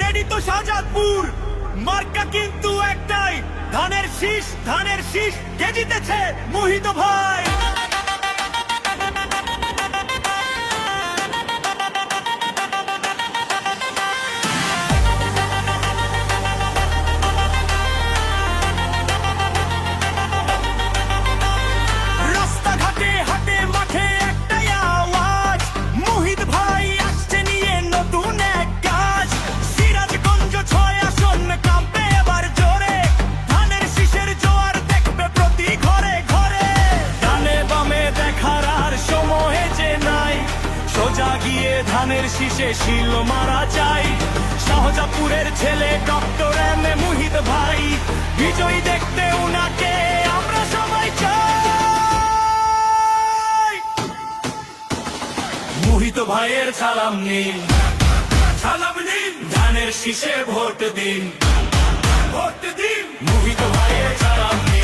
Ready তো শাহজাদপুর, মার্কা কিন্তু একটাই, ধানের শীষ কে জিতেছে? মোহিত ভাই। রাস্তাঘাটে হাটে মাঠে একটাই আওয়াজ, মোহিত ভাই আসছে নিয়ে নতুন এক কাজ। সিরাজগঞ্জ 6 আসন কাঁপবে এবার জোরে, ধানের শীষের জোয়ার দেখবে প্রতি ঘরে ঘরে। ডানে বামে দেখার আর সময় যে নাই, সোজা গিয়ে ধানের শীষে শিল মারা যায়। শাহজাদপুরের ছেলে ডক্টর এম এ মোহিত ভাই, বিজয়ী দেখতে উনাকে আমরা সবাই চাই। মোহিত ভাইয়ের সালাম নিন, ধানের শীষে ভোট দিন, মোহিত ভাইয়ের সালাম নিন।